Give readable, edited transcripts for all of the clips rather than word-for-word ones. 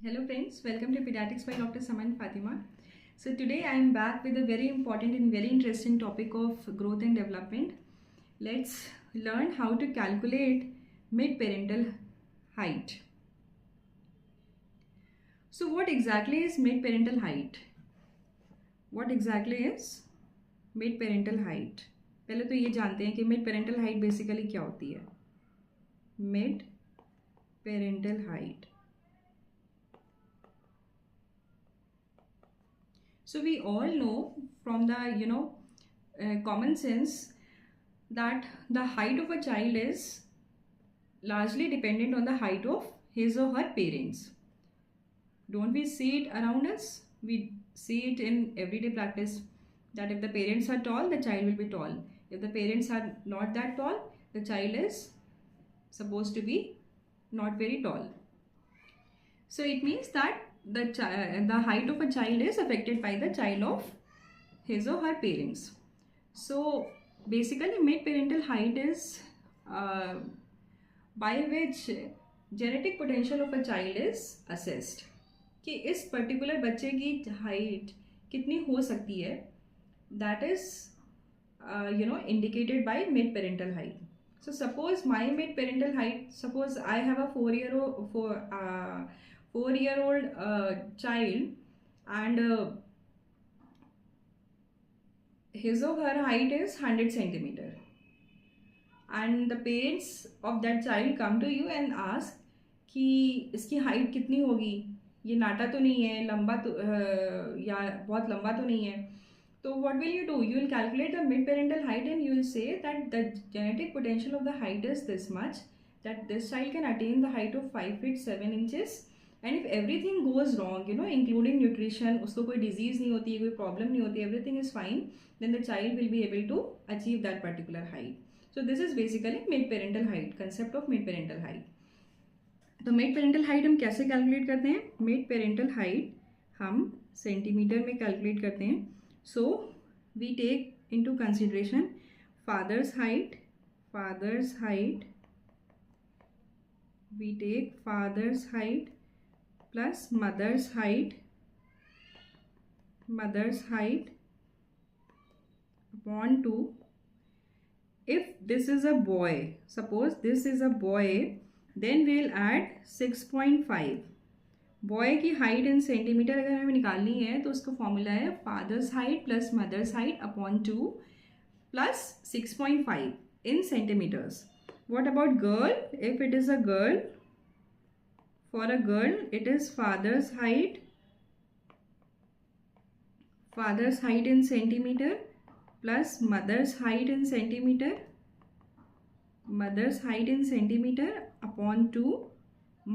Hello friends, welcome to Pediatrics by Dr. Saman Fatima. So today I am back with a very important and very interesting topic of growth and development. Let's learn how to calculate mid-parental height. So what exactly is mid-parental height? What exactly is mid-parental height? पहले तो ये जानते हैं कि mid-parental height basically क्या होती है. Mid-parental height. So we all know from the common sense that the height of a child is largely dependent on the height of his or her parents. Don't we see it around us? We see it in everyday practice that if the parents are tall, the child will be tall. If the parents are not that tall, the child is supposed to be not very tall. So it means that the height of a child is affected by the child of his or her parents. So basically mid-parental height is by which genetic potential of a child is assessed. कि इस particular बच्चे की height कितनी हो सकती है, that is indicated by mid-parental height. So suppose my mid-parental height, suppose I have a 4-year-old child, and his or her height is 100 centimeter, and the parents of that child come to you and ask कि इसकी height कितनी होगी, ये नाटा तो नहीं है, लंबा तो या बहुत लंबा तो नहीं है. तो what will you do? You will calculate the mid-parental height and you will say that the genetic potential of the height is this much, that this child can attain the height of 5 feet 7 inches. And if everything goes wrong, including nutrition, उसको कोई disease नहीं होती है, कोई problem नहीं होती, everything is fine, then the child will be able to achieve that particular height. So this is basically mid-parental height, concept of mid-parental height. तो mid-parental height हम कैसे calculate करते हैं? Mid-parental height हम सेंटीमीटर में calculate करते हैं. So we take into consideration father's height. We take father's height plus mother's height upon 2. If this is a boy, suppose this is a boy, then we will add 6.5. Boy की height in centimetre अगर हमें निकालनी है तो उसका formula है father's height plus mother's height upon 2 plus 6.5 in centimetres. What about girl? If it is a girl, for a girl it is father's height in centimetre plus mother's height in centimetre upon 2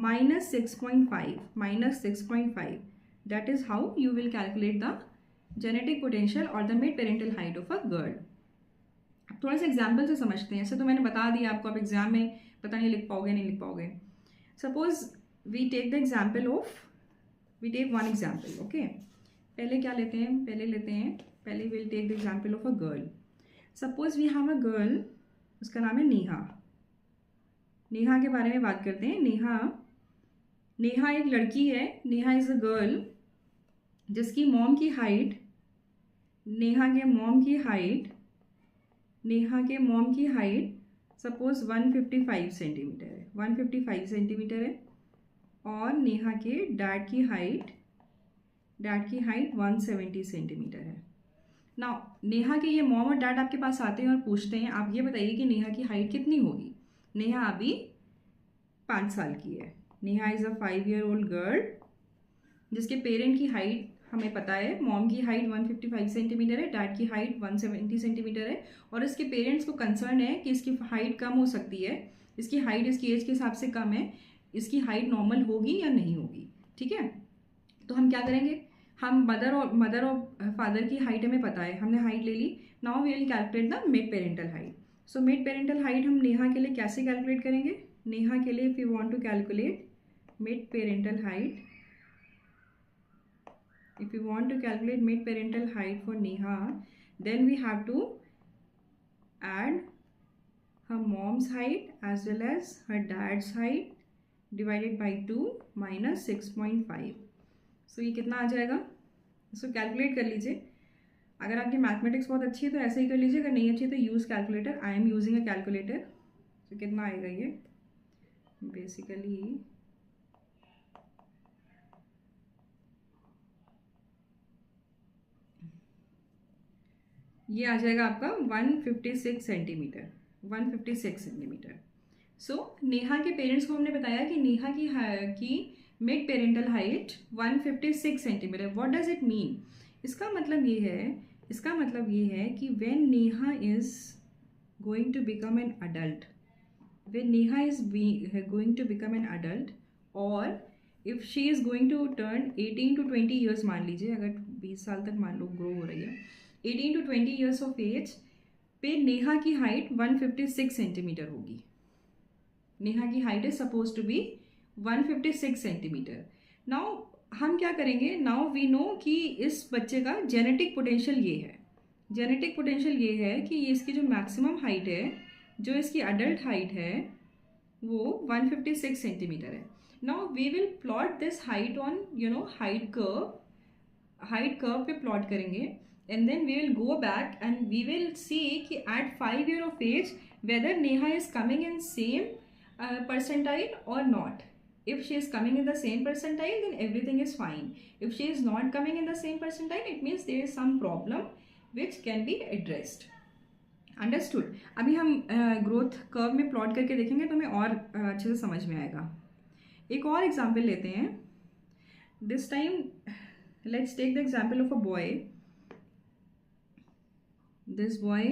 minus 6.5. That is how you will calculate the genetic potential or the mid-parental height of a girl. अब थोड़ा सा example से समझते हैं. ऐसे तो मैंने बता दिया आपको, आप एग्जाम में पता नहीं लिख पाओगे. Suppose we take one example. Okay, पहले क्या लेते हैं? पहले will take the example of a girl. Suppose we have a girl, उसका नाम है नेहा. नेहा के बारे में बात करते हैं. नेहा एक लड़की है. नेहा इज़ अ गर्ल जिसकी मॉम की हाइट, नेहा के मॉम की हाइट सपोज 155 सेंटीमीटर है. और नेहा के डैड की हाइट 170 सेंटीमीटर है. नाउ नेहा के ये मॉम और डैड आपके पास आते हैं और पूछते हैं, आप ये बताइए कि नेहा की हाइट कितनी होगी. नेहा अभी 5 साल की है. Neha is a 5-year-old girl जिसके पेरेंट की हाइट हमें पता है. मॉम की हाइट 155 सेंटीमीटर है, डैड की हाइट 170 सेंटीमीटर है. और इसके पेरेंट्स को कंसर्न है कि इसकी हाइट कम हो सकती है, इसकी हाइट इसकी एज के हिसाब से कम है, इसकी हाइट नॉर्मल होगी या नहीं होगी. ठीक है, तो हम क्या करेंगे? हम मदर और फादर की हाइट हमें पता है, हमने हाइट ले ली. Now we will calculate the mid parental height. So mid parental height हम नेहा के लिए कैसे कैलकुलेट करेंगे? नेहा के लिए if you want to calculate mid-parental height for Neha, then we have to add her mom's height as well as her dad's height, divided by 2 minus 6.5। सो ये कितना आ जाएगा, इसको कैलकुलेट कर लीजिए। अगर आपकी मैथमेटिक्स बहुत अच्छी है तो ऐसे ही कर लीजिए, अगर नहीं अच्छी तो use calculator. I am using a calculator. तो कितना आएगा ये, बेसिकली ये आ जाएगा आपका 156 सेंटीमीटर, 156 सेंटीमीटर। सो नेहा के पेरेंट्स को हमने बताया कि नेहा की mid parental height 156 centimetre. What does it mean? इसका मतलब ये है कि when Neha is going to become an adult, when Neha is going to become an adult, or if she is going to turn 18 to 20 years, मान लीजिए अगर 20 साल तक मान लो ग्रो हो रही है, 18 to 20 years ऑफ एज पे नेहा की हाइट 156 सेंटीमीटर होगी। नेहा की height is suppose to be 156 centimetre. Now हम क्या करेंगे, नाउ वी नो कि इस बच्चे का जेनेटिक पोटेंशियल ये है। जेनेटिक पोटेंशियल ये है कि ये इसकी जो मैक्सिमम हाइट है, जो इसकी अडल्ट हाइट है वो 156 सेंटीमीटर है। Now we will plot this height on height curve पे प्लॉट करेंगे, and then we will go back and we will see कि at 5 years of age whether Neha is coming in same percentile और not. If she is coming in the same percentile, then everything is fine. If she is not coming in the same percentile, it means there is some problem which can be addressed. Understood. अभी हम growth curve में plot करके देखेंगे तो हमें और अच्छे से समझ में आएगा। एक और एग्जाम्पल लेते हैं। This time let's take the example of a boy. This boy,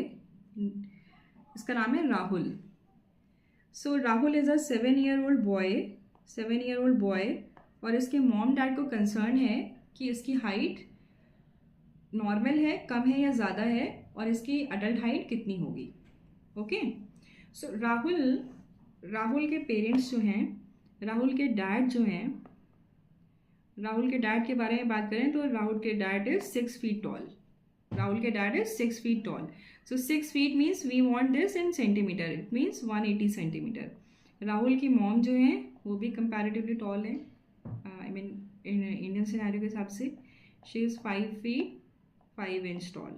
इसका नाम है Rahul. So Rahul is a 7-year-old boy, और इसके मॉम डैड को कंसर्न है कि इसकी हाइट नॉर्मल है, कम है या ज़्यादा है, और इसकी अडल्ट हाइट कितनी होगी। ओके, सो राहुल के पेरेंट्स जो हैं, राहुल के डैड के बारे में बात करें तो राहुल के dad is 6 feet tall। Rahul के dad is 6 feet tall। So 6 feet means we want this in centimetre, it means 180 centimetre. Rahul की मॉम जो है वो भी कंपैरेटिवली टॉल है, आई मीन इंडियन सिनेरियो के हिसाब से। She is 5 feet 5 inch tall,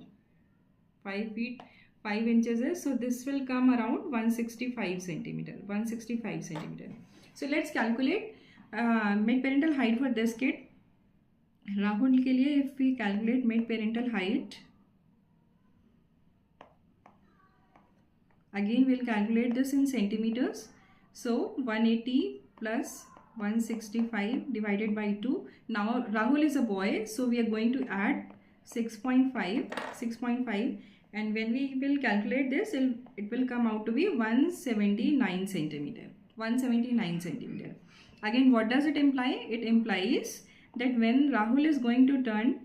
5 feet 5 inches is, so this will come around 165 centimeter, 165 centimeter. So let's calculate mid parental height for this kid. Rahul के लिए if we calculate mid parental height, again we'll calculate this in centimeters. So 180 plus 165 divided by 2. Now Rahul is a boy, so we are going to add 6.5, and when we will calculate this, it will come out to be 179 centimeter. 179 centimeter. Again, what does it imply? It implies that when Rahul is going to turn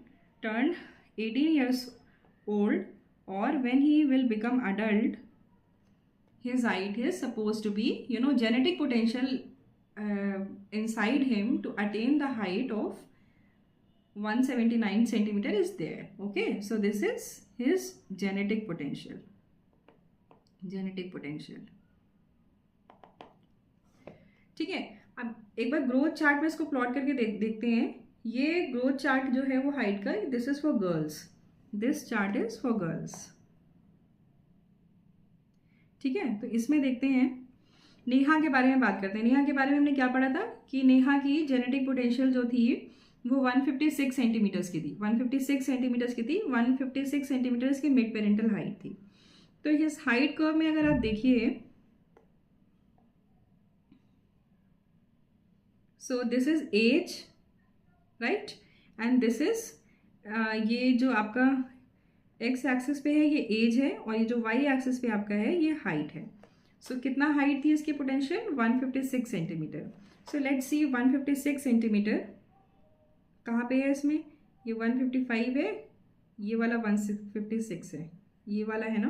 18 years old, or when he will become adult, his height is supposed to be, genetic potential inside him to attain the height of 179 centimeter is there. Okay, so this is his genetic potential. ठीक है, अब एक बार growth chart में इसको plot करके देखते हैं। ये ग्रोथ चार्ट जो है वो हाइट का, this is for girls, this chart is for girls. ठीक है, तो इसमें देखते हैं, नेहा के बारे में बात करते हैं। नेहा के बारे में हमने क्या पढ़ा था कि नेहा की जेनेटिक पोटेंशियल जो थी वो 156 सेंटीमीटर्स की थी, 156 सेंटीमीटर्स की थी। 156 सेंटीमीटर्स की मिड पेरेंटल हाइट थी। तो इस हाइट कर्व में अगर आप देखिए, so this is age, right, and this is ये जो आपका एक्स एक्सिस पे है ये एज है, और ये जो वाई एक्सिस पे आपका है ये हाइट है। सो कितना हाइट थी इसकी potential? 156 centimetre. So let's see 156 centimetre कहाँ पे है इसमें? ये 155 है, ये वाला 156 है, ये वाला है ना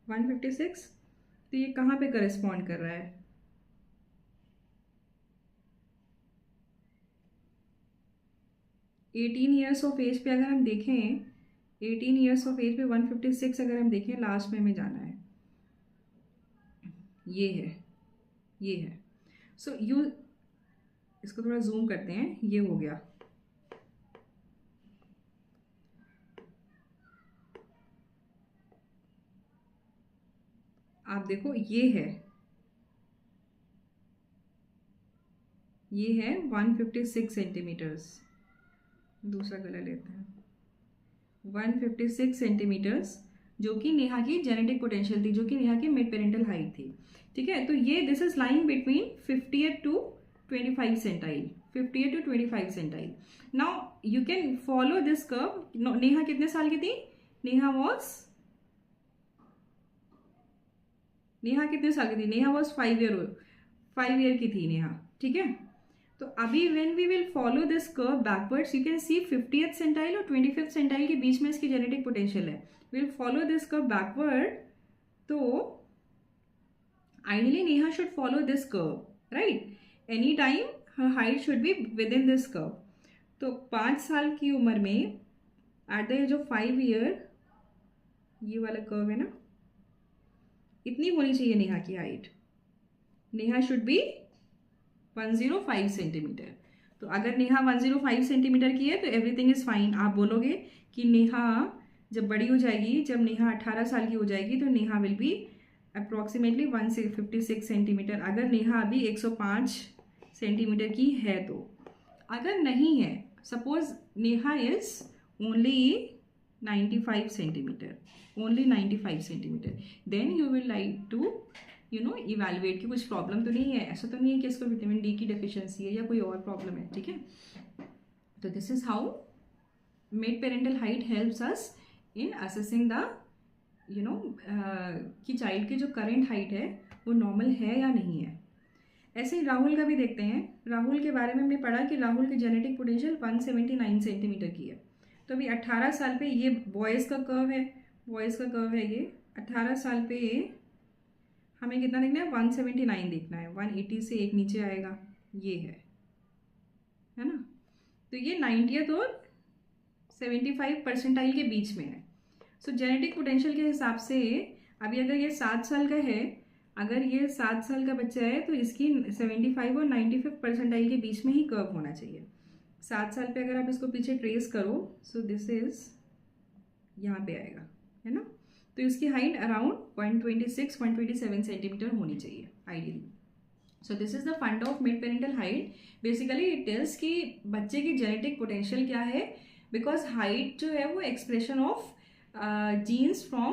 156। तो ये कहाँ पे करस्पॉन्ड कर रहा है? एटीन ईयर्स ऑफ एज पे अगर हम देखें, 18 ईयर्स ऑफ एज पे 156 अगर हम देखें, लास्ट में हमें जाना है, ये है। सो इसको थोड़ा जूम करते हैं, ये हो गया। आप देखो ये है 156 सेंटीमीटर्स। दूसरा कलर लेते हैं। 156 सेंटीमीटर्स, जो कि नेहा की जेनेटिक पोटेंशियल थी, जो कि नेहा की मिड पेरेंटल हाइट थी। ठीक है, तो ये this is lying between 58 to 25 centile, 58 to 25 centile. Now you can follow this curve. Neha कितने साल की थी? नेहा कितने साल की थी? नेहा वॉज 5 ईयर की थी नेहा। ठीक है, तो अभी when we will follow this curve backwards, you can see 50th centile और 25th सेंटाइल के बीच में इसकी जेनेटिक पोटेंशियल है। Will follow this curve backward, तो ideally Neha should follow this curve, right? Any time her height should be within this curve. तो 5 साल की उम्र में at the age of 5 year, ये वाला कर्व है ना, इतनी होनी चाहिए नेहा की height. Neha should be 105 centimetre. तो अगर नेहा 105 सेंटीमीटर की है तो एवरीथिंग इज फाइन। आप बोलोगे कि नेहा जब बड़ी हो जाएगी, जब नेहा 18 साल की हो जाएगी, तो Neha will be approximately 156 centimetre. अगर नेहा अभी 105 सेंटीमीटर की है तो। अगर नहीं है, suppose Neha is only 95 centimetre, only 95 centimetre, then you will like to evaluate कि कुछ प्रॉब्लम तो नहीं है। ऐसा तो नहीं है कि इसको विटामिन डी की डेफिशिएंसी है या कोई और प्रॉब्लम है। ठीक है, तो this is how mid parental height helps us in assessing the कि चाइल्ड की जो करेंट हाइट है वो नॉर्मल है या नहीं है। ऐसे ही राहुल का भी देखते हैं। राहुल के बारे में हमने पढ़ा कि राहुल की जेनेटिक पोटेंशियल 179 सेंटीमीटर की है। तो अभी 18 साल पे, ये बॉयज़ का कर्व है, ये 18 साल पे हमें कितना देखना है? 179 देखना है। 180 से एक नीचे आएगा, ये है ना? तो ये 90th और 75 परसेंटाइल के बीच में है। सो जेनेटिक पोटेंशियल के हिसाब से अभी अगर ये 7 साल का है, अगर ये 7 साल का बच्चा है तो इसकी 75 और 95 परसेंटाइल के बीच में ही कर्व होना चाहिए। 7 साल पे अगर आप इसको पीछे ट्रेस करो, सो दिस इज यहाँ पे आएगा, है ना? तो इसकी हाइट अराउंड 127 सेंटीमीटर होनी चाहिए ideally. So this is the fund of mid parental height. Basically it tells कि बच्चे की जेनेटिक पोटेंशियल क्या है, बिकॉज हाइट जो है वो expression of genes from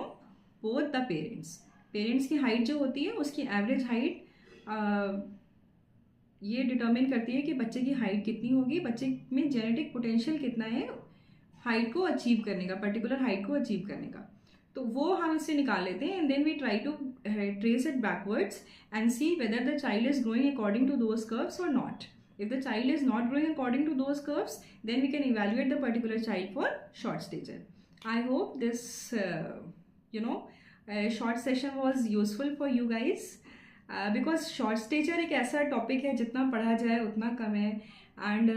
both the parents की हाइट जो होती है, उसकी एवरेज हाइट ये डिटर्मिन करती है कि बच्चे की हाइट कितनी होगी, बच्चे में जेनेटिक पोटेंशियल कितना है हाइट को अचीव करने का, पर्टिकुलर हाइट को अचीव करने का। तो वो हम इससे निकाल लेते हैं and then we try to trace it backwards and see whether the child is growing according to those curves और not. If the child is not growing according to those curves, then we can evaluate the particular child for short stature. I hope this short session was useful for you guys, because short stature एक ऐसा topic है जितना पढ़ा जाए उतना कम है, and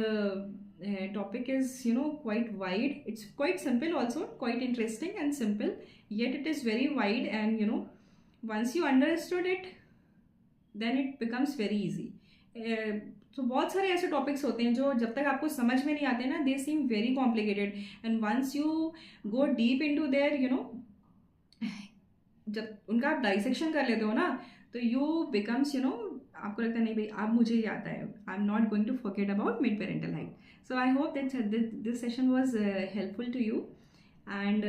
topic is quite wide. It's quite simple also, quite interesting and simple, yet it is very wide, and once you understood it, then it becomes very easy. तो बहुत सारे ऐसे टॉपिक्स होते हैं जो जब तक आपको समझ में नहीं आते ना, they seem very complicated, and once you go deep into their जब उनका आप डाइसेक्शन कर लेते हो ना, तो यू बिकम्स आपको लगता है नहीं भाई अब मुझे ये आता है, I am not going to forget about mid parental height. So I hope that this session was helpful to you, and